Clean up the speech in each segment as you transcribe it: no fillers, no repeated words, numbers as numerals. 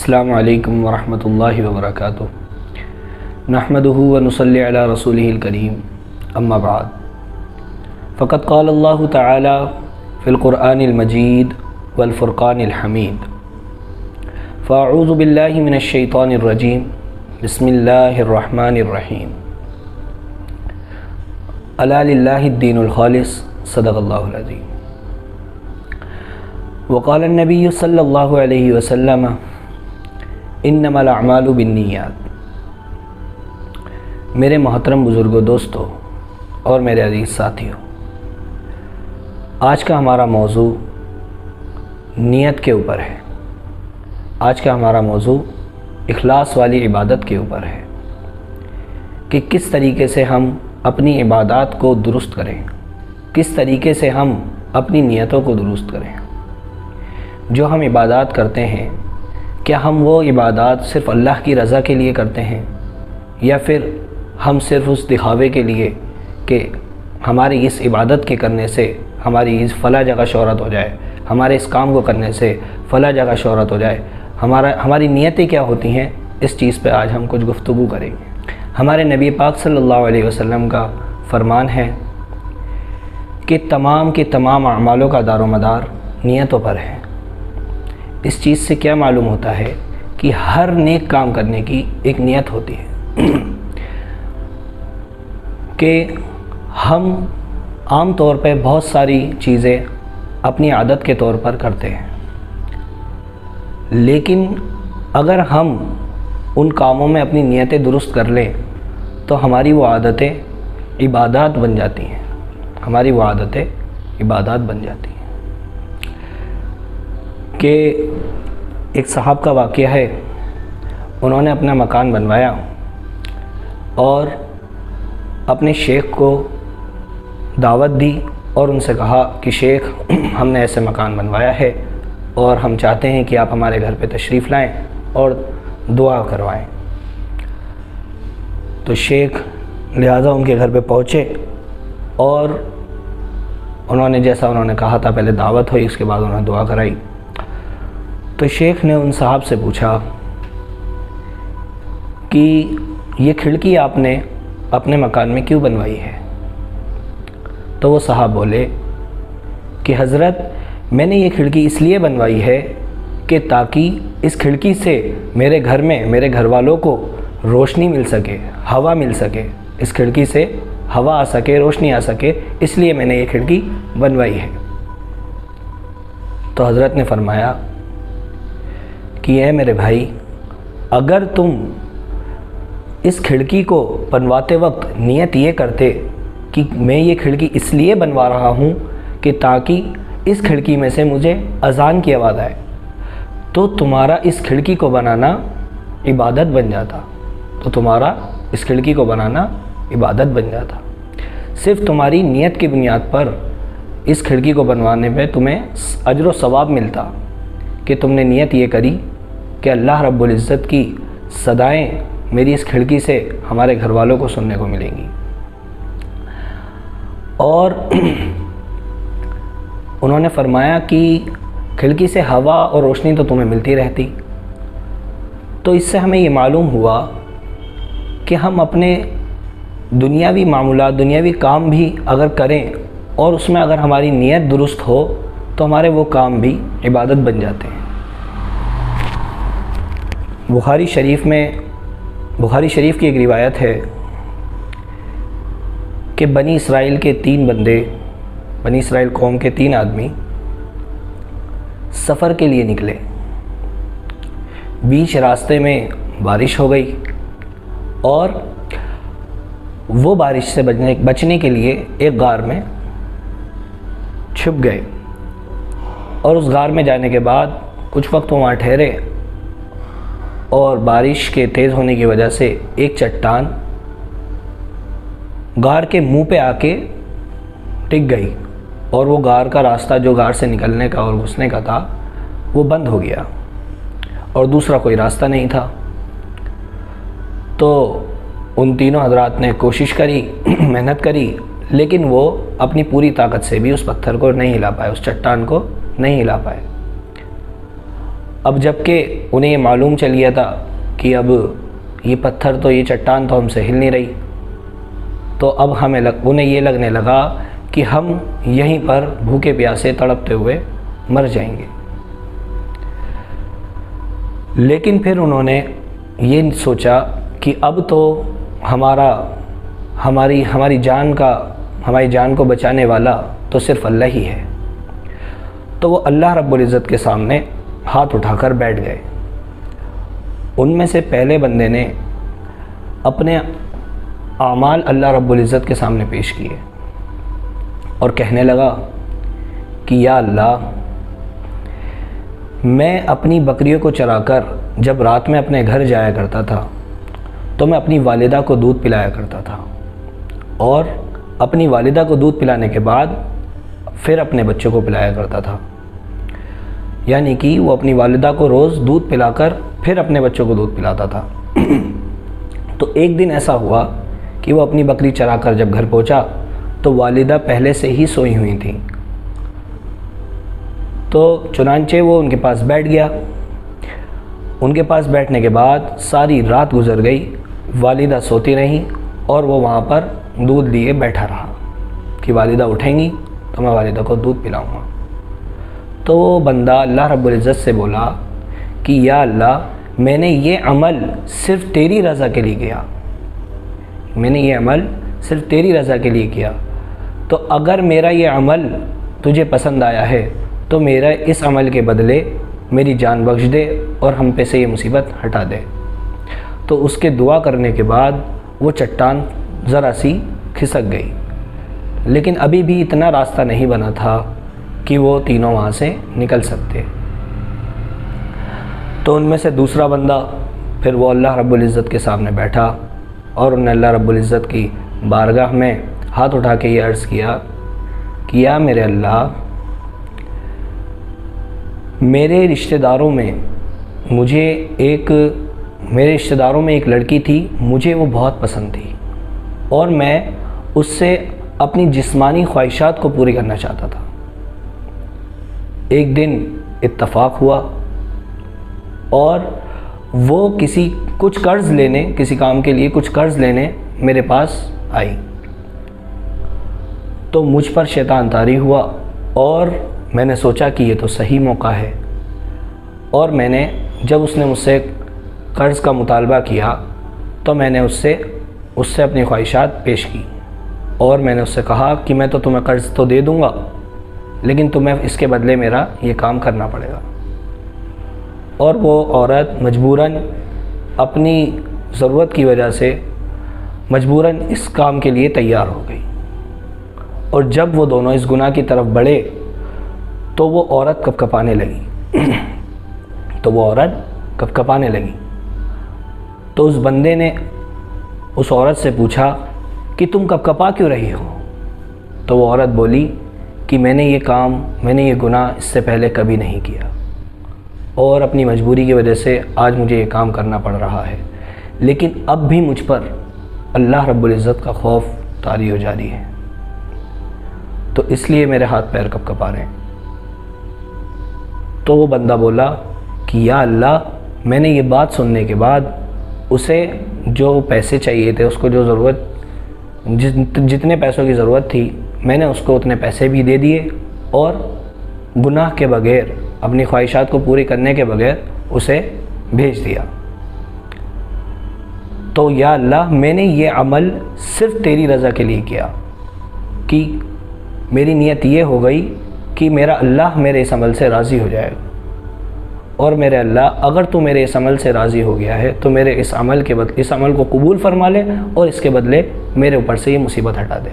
السلام علیکم ورحمۃ اللہ وبرکاتہ۔ نحمدہ ونصلی علی رسولہ الکریم، اما بعد، فقد قال اللہ تعالی فی القرآن المجید والفرقان الحمید، فاعوذ باللہ من الشیطان الرجیم، بسم اللہ الرحمن الرحیم، الا للہ الدین الخالص، صدق اللہ العظیم۔ وقال النبی صلی اللہ علیہ وسلم، انما الاعمال بالنیات۔ میرے محترم بزرگوں، دوستوں اور میرے عزیز ساتھیوں، آج کا ہمارا موضوع نیت کے اوپر ہے۔ آج کا ہمارا موضوع اخلاص والی عبادت کے اوپر ہے کہ کس طریقے سے ہم اپنی عبادات کو درست کریں، کس طریقے سے ہم اپنی نیتوں کو درست کریں۔ جو ہم عبادات کرتے ہیں، کیا ہم وہ عبادات صرف اللہ کی رضا کے لیے کرتے ہیں، یا پھر ہم صرف اس دکھاوے کے لیے کہ ہماری اس عبادت کے کرنے سے ہماری اس فلاں جگہ شہرت ہو جائے، ہمارے اس کام کو کرنے سے فلاں جگہ شہرت ہو جائے، ہماری نیتیں کیا ہوتی ہیں؟ اس چیز پہ آج ہم کچھ گفتگو کریں گے۔ ہمارے نبی پاک صلی اللہ علیہ وسلم کا فرمان ہے کہ تمام کے تمام اعمالوں کا دار و مدار نیتوں پر ہے۔ اس چیز سے کیا معلوم ہوتا ہے کہ ہر نیک کام کرنے کی ایک نیت ہوتی ہے کہ ہم عام طور پہ بہت ساری چیزیں اپنی عادت کے طور پر کرتے ہیں، لیکن اگر ہم ان کاموں میں اپنی نیتیں درست کر لیں تو ہماری وہ عادتیں عبادات بن جاتی ہیں، ہماری وہ عادتیں عبادات بن جاتی ہیں۔ کہ ایک صاحب کا واقعہ ہے، انہوں نے اپنا مکان بنوایا اور اپنے شیخ کو دعوت دی اور ان سے کہا کہ شیخ، ہم نے ایسے مکان بنوایا ہے اور ہم چاہتے ہیں کہ آپ ہمارے گھر پہ تشریف لائیں اور دعا کروائیں۔ تو شیخ لہٰذا ان کے گھر پہ پہنچے اور انہوں نے جیسا انہوں نے کہا تھا، پہلے دعوت ہوئی، اس کے بعد انہوں نے دعا کرائی۔ تو شیخ نے ان صاحب سے پوچھا کہ یہ کھڑکی آپ نے اپنے مکان میں کیوں بنوائی ہے؟ تو وہ صاحب بولے کہ حضرت، میں نے یہ کھڑکی اس لیے بنوائی ہے کہ تاکہ اس کھڑکی سے میرے گھر میں میرے گھر والوں کو روشنی مل سکے، ہوا مل سکے، اس کھڑکی سے ہوا آ سکے، روشنی آ سکے، اس لیے میں نے یہ کھڑکی بنوائی ہے۔ تو حضرت نے فرمایا کہ اے میرے بھائی، اگر تم اس کھڑکی کو بنواتے وقت نیت یہ کرتے کہ میں یہ کھڑکی اس لیے بنوا رہا ہوں کہ تاکہ اس کھڑکی میں سے مجھے اذان کی آواز آئے، تو تمہارا اس کھڑکی کو بنانا عبادت بن جاتا، تو تمہارا اس کھڑکی کو بنانا عبادت بن جاتا۔ صرف تمہاری نیت کی بنیاد پر اس کھڑکی کو بنوانے پہ تمہیں اجر و ثواب ملتا کہ تم نے نیت یہ کری کہ اللہ رب العزت کی صدائیں میری اس کھڑکی سے ہمارے گھر والوں کو سننے کو ملیں گی۔ اور انہوں نے فرمایا کہ کھڑکی سے ہوا اور روشنی تو تمہیں ملتی رہتی، تو اس سے ہمیں یہ معلوم ہوا کہ ہم اپنے دنیاوی معمولات، دنیاوی کام بھی اگر کریں اور اس میں اگر ہماری نیت درست ہو تو ہمارے وہ کام بھی عبادت بن جاتے ہیں۔ بخاری شریف کی ایک روایت ہے کہ بنی اسرائیل کے 3 بندے، بنی اسرائیل قوم کے 3 آدمی سفر کے لیے نکلے۔ بیچ راستے میں بارش ہو گئی اور وہ بارش سے بچنے کے لیے ایک غار میں چھپ گئے، اور اس غار میں جانے کے بعد کچھ وقت وہاں ٹھہرے اور بارش کے تیز ہونے کی وجہ سے ایک چٹان غار کے منہ پہ آ کے ٹک گئی، اور وہ غار کا راستہ جو غار سے نکلنے کا اور گھسنے کا تھا وہ بند ہو گیا، اور دوسرا کوئی راستہ نہیں تھا۔ تو ان تینوں حضرات نے کوشش کری، محنت کری، لیکن وہ اپنی پوری طاقت سے بھی اس پتھر کو نہیں ہلا پائے، اس چٹان کو نہیں ہلا پائے۔ اب جب کہ انہیں یہ معلوم چل گیا تھا کہ اب یہ پتھر تو یہ چٹان تو ہم سے ہل نہیں رہی، تو اب انہیں یہ لگنے لگا کہ ہم یہیں پر بھوکے پیاسے تڑپتے ہوئے مر جائیں گے۔ لیکن پھر انہوں نے یہ سوچا کہ اب تو ہماری جان کو بچانے والا تو صرف اللہ ہی ہے۔ تو وہ اللہ رب العزت کے سامنے ہاتھ اٹھا کر بیٹھ گئے۔ ان میں سے پہلے بندے نے اپنے اعمال اللہ رب العزت کے سامنے پیش کیے اور کہنے لگا کہ یا اللہ، میں اپنی بکریوں کو چرا کر جب رات میں اپنے گھر جایا کرتا تھا تو میں اپنی والدہ کو دودھ پلایا کرتا تھا، اور اپنی والدہ کو دودھ پلانے کے بعد پھر اپنے بچوں کو پلایا کرتا تھا، یعنی کہ وہ اپنی والدہ کو روز دودھ پلا کر پھر اپنے بچوں کو دودھ پلاتا تھا۔ تو ایک دن ایسا ہوا کہ وہ اپنی بکری چرا کر جب گھر پہنچا تو والدہ پہلے سے ہی سوئی ہوئی تھیں، تو چنانچہ وہ ان کے پاس بیٹھ گیا۔ ان کے پاس بیٹھنے کے بعد ساری رات گزر گئی، والدہ سوتی رہیں اور وہ وہاں پر دودھ لیے بیٹھا رہا کہ والدہ اٹھیں گی تو میں والدہ کو دودھ پلاؤں گا۔ تو وہ بندہ اللہ رب العزت سے بولا کہ یا اللہ، میں نے یہ عمل صرف تیری رضا کے لیے کیا، میں نے یہ عمل صرف تیری رضا کے لیے کیا، تو اگر میرا یہ عمل تجھے پسند آیا ہے تو میرا اس عمل کے بدلے میری جان بخش دے اور ہم پہ سے یہ مصیبت ہٹا دے۔ تو اس کے دعا کرنے کے بعد وہ چٹان ذرا سی کھسک گئی، لیکن ابھی بھی اتنا راستہ نہیں بنا تھا کہ وہ تینوں وہاں سے نکل سکتے۔ تو ان میں سے دوسرا بندہ پھر وہ اللہ رب العزت کے سامنے بیٹھا اور انہوں نے اللہ رب العزت کی بارگاہ میں ہاتھ اٹھا کے یہ عرض کیا کہ یا میرے اللہ، میرے رشتہ داروں میں ایک لڑکی تھی، مجھے وہ بہت پسند تھی اور میں اس سے اپنی جسمانی خواہشات کو پوری کرنا چاہتا تھا۔ ایک دن اتفاق ہوا اور وہ کسی کام کے لیے کچھ قرض لینے میرے پاس آئی، تو مجھ پر شیطان طاری ہوا اور میں نے سوچا کہ یہ تو صحیح موقع ہے، اور میں نے جب اس نے مجھ سے قرض کا مطالبہ کیا تو میں نے اس سے اپنی خواہشات پیش کی، اور میں نے اس سے کہا کہ میں تو تمہیں قرض تو دے دوں گا، لیکن تمہیں اس کے بدلے میرا یہ کام کرنا پڑے گا۔ اور وہ عورت مجبوراً اپنی ضرورت کی وجہ سے مجبوراً اس کام کے لیے تیار ہو گئی، اور جب وہ دونوں اس گناہ کی طرف بڑھے تو وہ عورت کپکپانے لگی۔ تو اس بندے نے اس عورت سے پوچھا کہ تم کپکپا کیوں رہی ہو؟ تو وہ عورت بولی کہ میں نے یہ گناہ اس سے پہلے کبھی نہیں کیا، اور اپنی مجبوری کی وجہ سے آج مجھے یہ کام کرنا پڑ رہا ہے، لیکن اب بھی مجھ پر اللہ رب العزت کا خوف طاری ہو جاری ہے، تو اس لیے میرے ہاتھ پیر کپکپا رہے ہیں۔ تو وہ بندہ بولا کہ یا اللہ، میں نے یہ بات سننے کے بعد اسے جو پیسے چاہیے تھے، اس کو جو جتنے پیسوں کی ضرورت تھی، میں نے اس کو اتنے پیسے بھی دے دیے، اور گناہ کے بغیر، اپنی خواہشات کو پوری کرنے کے بغیر اسے بھیج دیا۔ تو یا اللہ، میں نے یہ عمل صرف تیری رضا کے لیے کیا، کہ میری نیت یہ ہو گئی کہ میرا اللہ میرے اس عمل سے راضی ہو جائے گا، اور میرے اللہ، اگر تو میرے اس عمل سے راضی ہو گیا ہے تو میرے اس عمل کو قبول فرما لے اور اس کے بدلے میرے اوپر سے یہ مصیبت ہٹا دے۔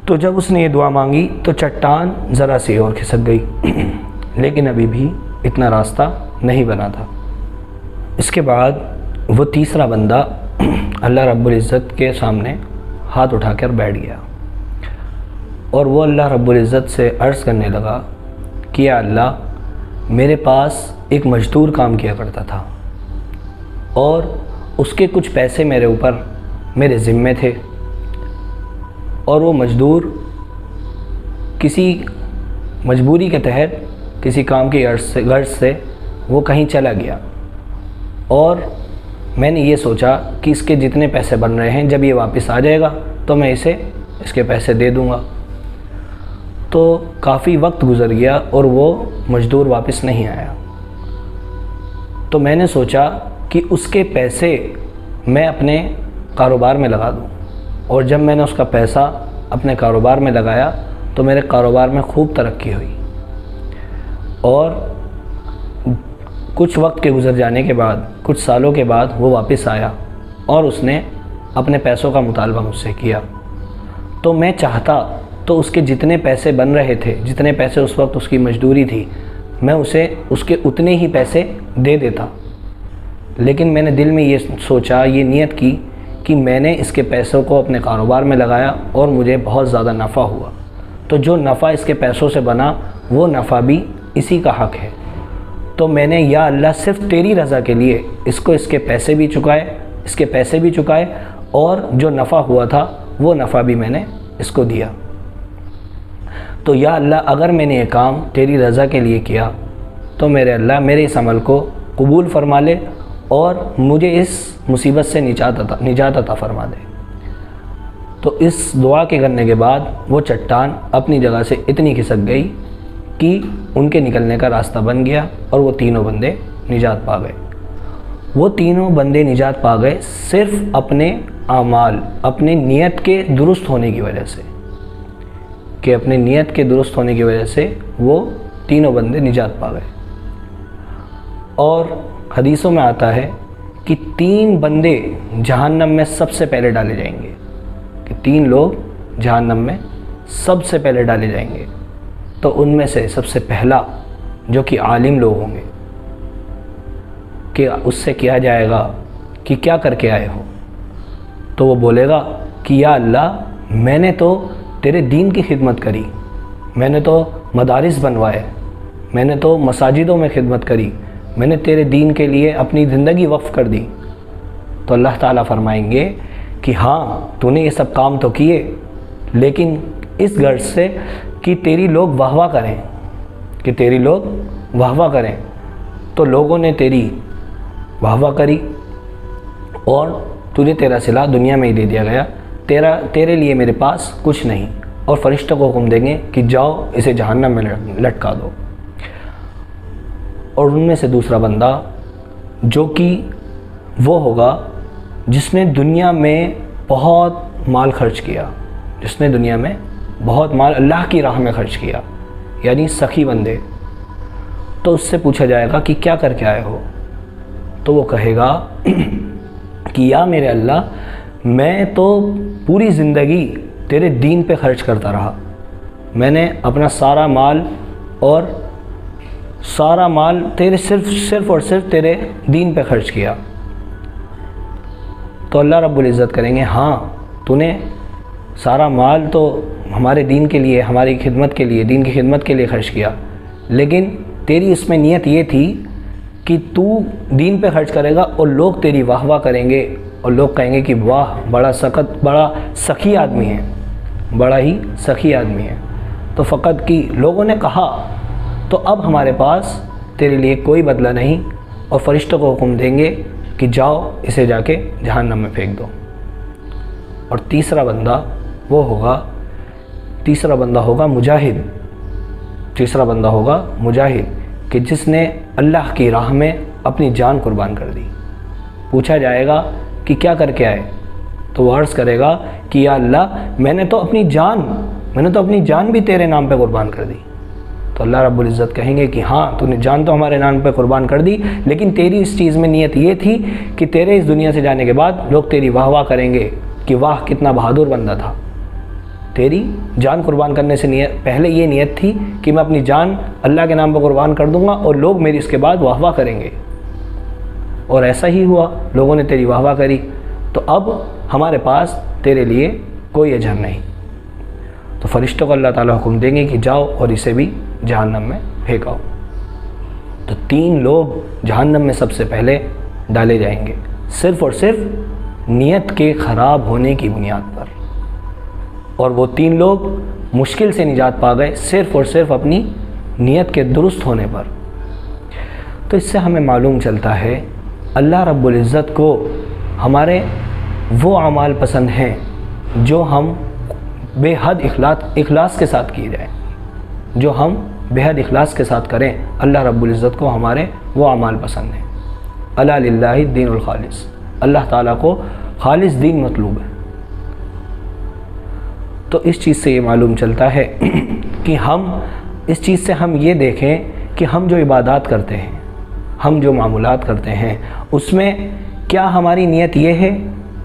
تو جب اس نے یہ دعا مانگی تو چٹان ذرا سی اور کھسک گئی، لیکن ابھی بھی اتنا راستہ نہیں بنا تھا۔ اس کے بعد وہ تیسرا بندہ اللہ رب العزت کے سامنے ہاتھ اٹھا کر بیٹھ گیا، اور وہ اللہ رب العزت سے عرض کرنے لگا کہ یا اللہ، میرے پاس ایک مزدور کام کیا کرتا تھا، اور اس کے کچھ پیسے میرے ذمے تھے، اور وہ مزدور کسی مجبوری کے تحت کسی کام کی غرض سے وہ کہیں چلا گیا، اور میں نے یہ سوچا کہ اس کے جتنے پیسے بن رہے ہیں جب یہ واپس آ جائے گا تو میں اسے اس کے پیسے دے دوں گا۔ تو کافی وقت گزر گیا اور وہ مزدور واپس نہیں آیا۔ تو میں نے سوچا کہ اس کے پیسے میں اپنے کاروبار میں لگا دوں، اور جب میں نے اس کا پیسہ اپنے کاروبار میں لگایا تو میرے کاروبار میں خوب ترقی ہوئی، اور کچھ وقت کے گزر جانے کے بعد، کچھ سالوں کے بعد وہ واپس آیا اور اس نے اپنے پیسوں کا مطالبہ مجھ سے کیا۔ تو میں چاہتا تو اس کے جتنے پیسے بن رہے تھے، جتنے پیسے اس وقت اس کی مزدوری تھی، میں اسے اس کے اتنے ہی پیسے دے دیتا، لیکن میں نے دل میں یہ سوچا، یہ نیت کی کہ میں نے اس کے پیسوں کو اپنے کاروبار میں لگایا اور مجھے بہت زیادہ نفع ہوا، تو جو نفع اس کے پیسوں سے بنا وہ نفع بھی اسی کا حق ہے۔ تو میں نے یا اللہ صرف تیری رضا کے لیے اس کو اس کے پیسے بھی چکائے اور جو نفع ہوا تھا وہ نفع بھی میں نے اس کو دیا۔ تو یا اللہ اگر میں نے یہ کام تیری رضا کے لیے کیا تو میرے اللہ میرے اس عمل کو قبول فرما لے اور مجھے اس مصیبت سے نجات عطا فرما دے۔ تو اس دعا کے کرنے کے بعد وہ چٹان اپنی جگہ سے اتنی کھسک گئی کہ ان کے نکلنے کا راستہ بن گیا اور وہ تینوں بندے نجات پا گئے۔ وہ تینوں بندے نجات پا گئے صرف اپنے اعمال، اپنے نیت کے درست ہونے کی وجہ سے، کہ اپنے نیت کے درست ہونے کی وجہ سے وہ تینوں بندے نجات پا گئے۔ اور حدیثوں میں آتا ہے کہ 3 بندے جہنم میں سب سے پہلے ڈالے جائیں گے، کہ 3 لوگ جہنم میں سب سے پہلے ڈالے جائیں گے۔ تو ان میں سے سب سے پہلا جو کہ عالم لوگ ہوں گے، کہ اس سے کیا جائے گا کہ کیا کر کے آئے ہو، تو وہ بولے گا کہ یا اللہ میں نے تو تیرے دین کی خدمت کری، میں نے تو مدارس بنوائے، میں نے تو مساجدوں میں خدمت کری، میں نے تیرے دین کے لیے اپنی زندگی وقف کر دی۔ تو اللہ تعالیٰ فرمائیں گے کہ ہاں تو نے یہ سب کام تو کیے، لیکن اس غرض سے کہ تیری لوگ واہ واہ کریں، کہ تیری لوگ واہ واہ کریں۔ تو لوگوں نے تیری واہ واہ کری اور تجھے تیرا صلہ دنیا میں ہی دے دیا گیا، تیرے لیے میرے پاس کچھ نہیں، اور فرشتوں کو حکم دیں گے کہ جاؤ اسے جہنم میں لٹکا دو۔ اور ان میں سے دوسرا بندہ جو کہ وہ ہوگا جس نے دنیا میں بہت مال خرچ کیا، جس نے دنیا میں بہت مال اللہ کی راہ میں خرچ کیا، یعنی سخی بندے۔ تو اس سے پوچھا جائے گا کہ کیا کر کے آئے ہو، تو وہ کہے گا کہ یا میرے اللہ میں تو پوری زندگی تیرے دین پہ خرچ کرتا رہا، میں نے اپنا سارا مال تیرے صرف اور صرف تیرے دین پہ خرچ کیا۔ تو اللہ رب العزت کریں گے ہاں تو نے سارا مال تو ہمارے دین کے لیے، ہماری خدمت کے لیے، دین کی خدمت کے لیے خرچ کیا، لیکن تیری اس میں نیت یہ تھی کہ تو دین پہ خرچ کرے گا اور لوگ تیری واہ واہ کریں گے اور لوگ کہیں گے کہ واہ بڑا سخی آدمی ہے، بڑا ہی سخی آدمی ہے۔ تو فقط کہ لوگوں نے کہا تو اب ہمارے پاس تیرے لیے کوئی بدلہ نہیں، اور فرشتوں کو حکم دیں گے کہ جاؤ اسے جا کے جہنم میں پھینک دو۔ اور تیسرا بندہ ہوگا مجاہد، تیسرا بندہ ہوگا مجاہد کہ جس نے اللہ کی راہ میں اپنی جان قربان کر دی۔ پوچھا جائے گا کہ کیا کر کے آئے، تو وہ عرض کرے گا کہ یا اللہ میں نے تو اپنی جان بھی تیرے نام پہ قربان کر دی۔ تو اللہ رب العزت کہیں گے کہ ہاں تو نے جان تو ہمارے نام پہ قربان کر دی، لیکن تیری اس چیز میں نیت یہ تھی کہ تیرے اس دنیا سے جانے کے بعد لوگ تیری واہ واہ کریں گے کہ واہ کتنا بہادر بندہ تھا۔ تیری جان قربان کرنے سے پہلے یہ نیت تھی کہ میں اپنی جان اللہ کے نام پہ قربان کر دوں گا اور لوگ میری اس کے بعد واہ واہ کریں گے، اور ایسا ہی ہوا، لوگوں نے تیری واہ واہ کری، تو اب ہمارے پاس تیرے لیے کوئی اجر نہیں۔ تو فرشتوں کو اللہ تعالیٰ حکم دیں گے کہ جاؤ اور اسے بھی جہنم میں پھینکاؤ۔ تو 3 لوگ جہنم میں سب سے پہلے ڈالے جائیں گے، صرف اور صرف نیت کے خراب ہونے کی بنیاد پر، اور وہ 3 لوگ مشکل سے نجات پا گئے صرف اور صرف اپنی نیت کے درست ہونے پر۔ تو اس سے ہمیں معلوم چلتا ہے اللہ رب العزت کو ہمارے وہ اعمال پسند ہیں جو ہم بے حد اخلاص کے ساتھ کیے جائیں، جو ہم بے حد اخلاص کے ساتھ کریں۔ اللہ رب العزت کو ہمارے وہ اعمال پسند ہیں۔ الا للہ الدین الخالص، اللہ تعالیٰ کو خالص دین مطلوب ہے۔ تو اس چیز سے یہ معلوم چلتا ہے کہ اس چیز سے ہم یہ دیکھیں کہ ہم جو عبادات کرتے ہیں، ہم جو معمولات کرتے ہیں، اس میں کیا ہماری نیت یہ ہے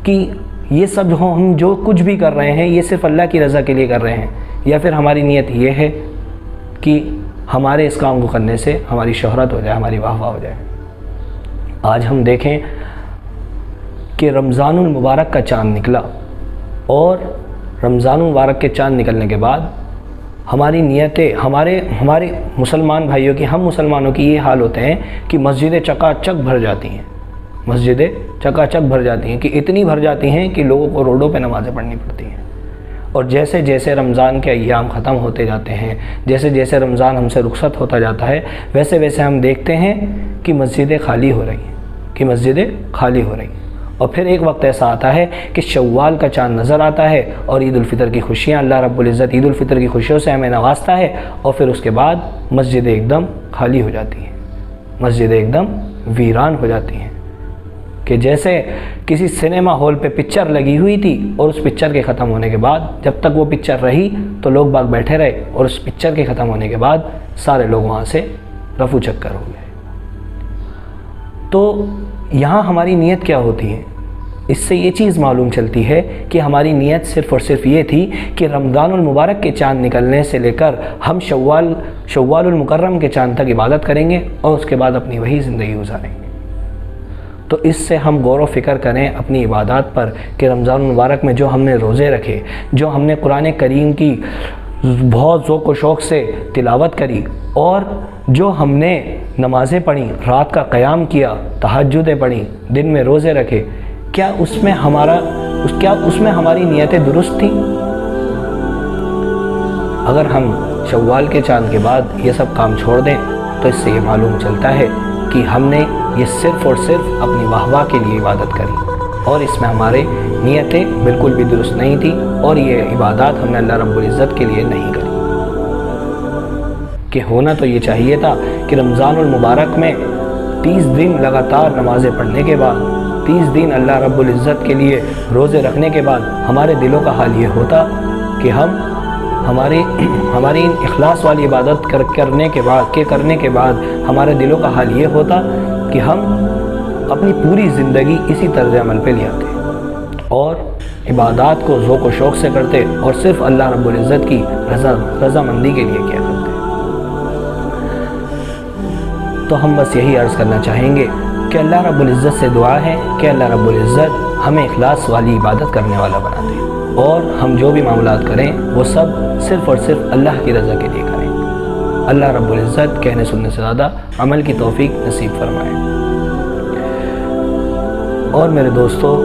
کہ یہ سب ہم جو کچھ بھی کر رہے ہیں یہ صرف اللہ کی رضا کے لیے کر رہے ہیں، یا پھر ہماری نیت یہ ہے کہ ہمارے اس کام کو کرنے سے ہماری شہرت ہو جائے، ہماری واہ واہ ہو جائے۔ آج ہم دیکھیں کہ رمضان المبارک کا چاند نکلا، اور رمضان المبارک کے چاند نکلنے کے بعد ہماری نیتیں، ہمارے مسلمان بھائیوں کی، ہم مسلمانوں کی یہ حال ہوتے ہیں کہ مسجدیں چکا چک بھر جاتی ہیں، مسجدیں چکا چک بھر جاتی ہیں، کہ اتنی بھر جاتی ہیں کہ لوگوں کو روڈوں پہ نمازیں پڑھنی پڑتی ہیں۔ اور جیسے جیسے رمضان کے ایام ختم ہوتے جاتے ہیں، جیسے جیسے رمضان ہم سے رخصت ہوتا جاتا ہے، ویسے ویسے ہم دیکھتے ہیں کہ مسجدیں خالی ہو رہی ہیں، اور پھر ایک وقت ایسا آتا ہے کہ شوال کا چاند نظر آتا ہے، اور عید الفطر کی خوشیاں، اللہ رب العزت عید الفطر کی خوشیوں سے ہمیں نوازتا ہے، اور پھر اس کے بعد مسجدیں ایک دم خالی ہو جاتی ہیں، مسجدیں ایک دم ویران ہو جاتی ہیں، کہ جیسے کسی سنیما ہال پہ پکچر لگی ہوئی تھی، اور اس پکچر کے ختم ہونے کے بعد جب تک وہ پکچر رہی تو لوگ باغ بیٹھے رہے، اور اس پکچر کے ختم ہونے کے بعد سارے لوگ وہاں سے رفو چکر ہو گئے۔ تو یہاں ہماری نیت کیا ہوتی ہے؟ اس سے یہ چیز معلوم چلتی ہے کہ ہماری نیت صرف اور صرف یہ تھی کہ رمضان المبارک کے چاند نکلنے سے لے کر ہم شوال المکرم کے چاند تک عبادت کریں گے، اور اس کے بعد اپنی وہی زندگی گزاریں گے۔ تو اس سے ہم غور و فکر کریں اپنی عبادات پر، کہ رمضان المبارک میں جو ہم نے روزے رکھے، جو ہم نے قرآن کریم کی بہت ذوق و شوق سے تلاوت کری، اور جو ہم نے نمازیں پڑھیں، رات کا قیام کیا، تہجدیں پڑھیں، دن میں روزے رکھے، کیا اس میں ہماری نیتیں درست تھیں؟ اگر ہم شوال کے چاند کے بعد یہ سب کام چھوڑ دیں تو اس سے یہ معلوم چلتا ہے کہ ہم نے یہ صرف اور صرف اپنی واہ واہ کے لیے عبادت کری، اور اس میں ہمارے نیتیں بالکل بھی درست نہیں تھی، اور یہ عبادات ہم نے اللہ رب العزت کے لیے نہیں کری۔ کہ ہونا تو یہ چاہیے تھا کہ رمضان المبارک میں 30 دن لگاتار نمازیں پڑھنے کے بعد، 30 دن اللہ رب العزت کے لیے روزے رکھنے کے بعد ہمارے دلوں کا حال یہ ہوتا کہ ہماری اخلاص والی عبادت کرنے کے بعد ہمارے دلوں کا حال یہ ہوتا کہ ہم اپنی پوری زندگی اسی طرز عمل پہ لے آتے، اور عبادات کو ذوق و شوق سے کرتے، اور صرف اللہ رب العزت کی رضامندی کے لیے کیا کرتے۔ تو ہم بس یہی عرض کرنا چاہیں گے کہ اللہ رب العزت سے دعا ہے کہ اللہ رب العزت ہمیں اخلاص والی عبادت کرنے والا بنا دے، اور ہم جو بھی معاملات کریں وہ سب صرف اور صرف اللہ کی رضا کے لیے کریں۔ اللہ رب العزت کہنے سننے سے زیادہ عمل کی توفیق نصیب فرمائے۔ اور میرے دوستو،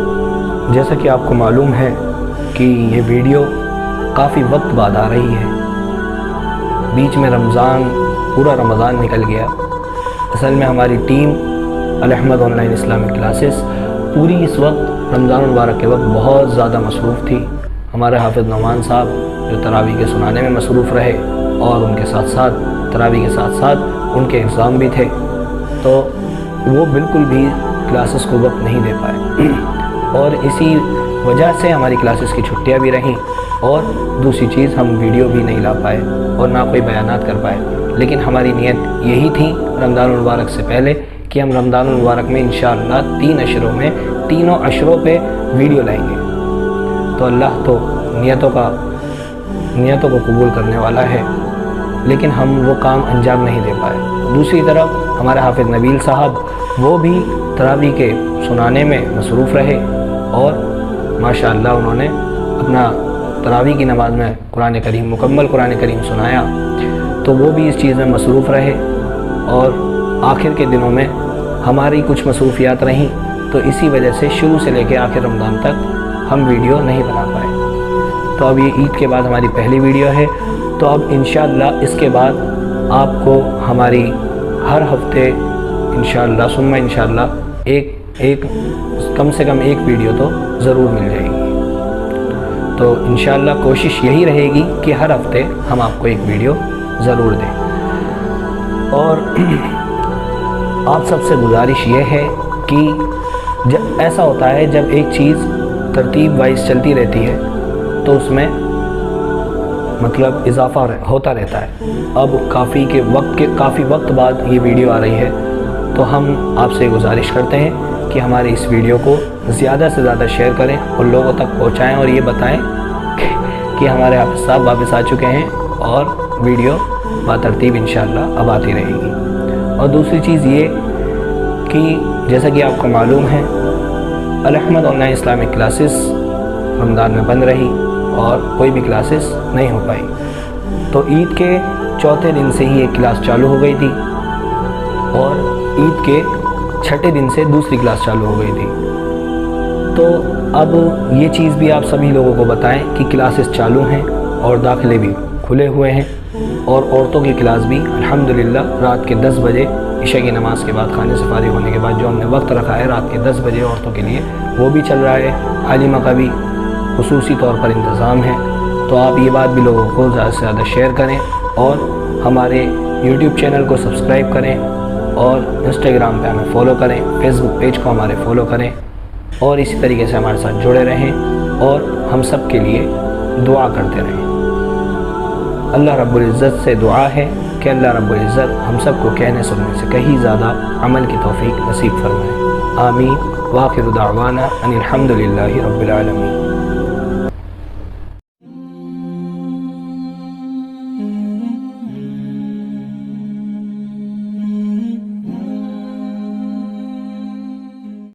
جیسا کہ آپ کو معلوم ہے کہ یہ ویڈیو کافی وقت بعد آ رہی ہے، بیچ میں پورا رمضان نکل گیا۔ اصل میں ہماری ٹیم الحمد آن لائن اسلامک کلاسز پوری اس وقت رمضان المبارک کے وقت بہت زیادہ مصروف تھی۔ ہمارے حافظ نعمان صاحب جو تراویح کے سنانے میں مصروف رہے، اور ان کے ساتھ ساتھ تراویح کے ساتھ ساتھ ان کے ایگزام بھی تھے، تو وہ بالکل بھی کلاسز کو وقت نہیں دے پائے، اور اسی وجہ سے ہماری کلاسز کی چھٹیاں بھی رہیں، اور دوسری چیز ہم ویڈیو بھی نہیں لا پائے اور نہ کوئی بیانات کر پائے۔ لیکن ہماری نیت یہی تھی رمضان المبارک سے پہلے کہ ہم رمضان المبارک میں انشاءاللہ 3 عشروں میں تینوں عشروں پہ ویڈیو لائیں گے۔ تو اللہ تو نیتوں کو قبول کرنے والا ہے، لیکن ہم وہ کام انجام نہیں دے پائے۔ دوسری طرف ہمارے حافظ نبیل صاحب وہ بھی تراویح کے سنانے میں مصروف رہے، اور ماشاءاللہ انہوں نے اپنا تراویح کی نماز میں مکمل قرآن کریم سنایا، تو وہ بھی اس چیز میں مصروف رہے، اور آخر کے دنوں میں ہماری کچھ مصروفیات رہیں، تو اسی وجہ سے شروع سے لے کے آخر رمضان تک ہم ویڈیو نہیں بنا پائے۔ تو اب یہ عید کے بعد ہماری پہلی ویڈیو ہے، تو اب انشاءاللہ اس کے بعد آپ کو ہماری ہر ہفتے انشاءاللہ ثم انشاءاللہ ایک کم سے کم ایک ویڈیو تو ضرور مل جائے گی۔ تو انشاءاللہ کوشش یہی رہے گی کہ ہر ہفتے ہم آپ کو ایک ویڈیو ضرور دیں۔ اور آپ سب سے گزارش یہ ہے کہ جب ایسا ہوتا ہے جب ایک چیز ترتیب وائز چلتی رہتی ہے تو اس میں مطلب اضافہ ہوتا رہتا ہے۔ اب کافی وقت بعد یہ ویڈیو آ رہی ہے، تو ہم آپ سے گزارش کرتے ہیں کہ ہمارے اس ویڈیو کو زیادہ سے زیادہ شیئر کریں اور لوگوں تک پہنچائیں، اور یہ بتائیں کہ ہمارے حافظ صاحب واپس آ چکے ہیں اور ویڈیو بترتیب انشاءاللہ اب آتی رہے گی۔ اور دوسری چیز یہ کہ جیسا کہ آپ کو معلوم ہے الحمد آن لائن اسلامک کلاسز رمضان میں بند رہی اور کوئی بھی کلاسز نہیں ہو پائی، تو عید کے چوتھے دن سے ہی ایک کلاس چالو ہو گئی تھی اور عید کے چھٹے دن سے دوسری کلاس چالو ہو گئی تھی۔ تو اب یہ چیز بھی آپ سبھی لوگوں کو بتائیں کہ کلاسز چالو ہیں اور داخلے بھی کھلے ہوئے ہیں، اور عورتوں کی کلاس بھی الحمدللہ رات کے 10 بجے عشاء کی نماز کے بعد کھانے سے فارغ ہونے کے بعد جو ہم نے وقت رکھا ہے رات کے 10 بجے عورتوں کے لیے وہ بھی چل رہا ہے۔ عالمہ کا بھی خصوصی طور پر انتظام ہے، تو آپ یہ بات بھی لوگوں کو زیادہ سے زیادہ شیئر کریں اور ہمارے یوٹیوب چینل کو سبسکرائب کریں اور انسٹاگرام پہ ہمیں فالو کریں، فیس بک پیج کو ہمارے فالو کریں، اور اسی طریقے سے ہمارے ساتھ جڑے رہیں اور ہم سب کے لیے دعا کرتے رہیں۔ اللہ رب العزت سے دعا ہے کہ اللہ رب العزت ہم سب کو کہنے سننے سے کہیں زیادہ عمل کی توفیق نصیب فرمائے۔ آمین۔ وآخر دعوانا ان الحمد للہ رب العالمین۔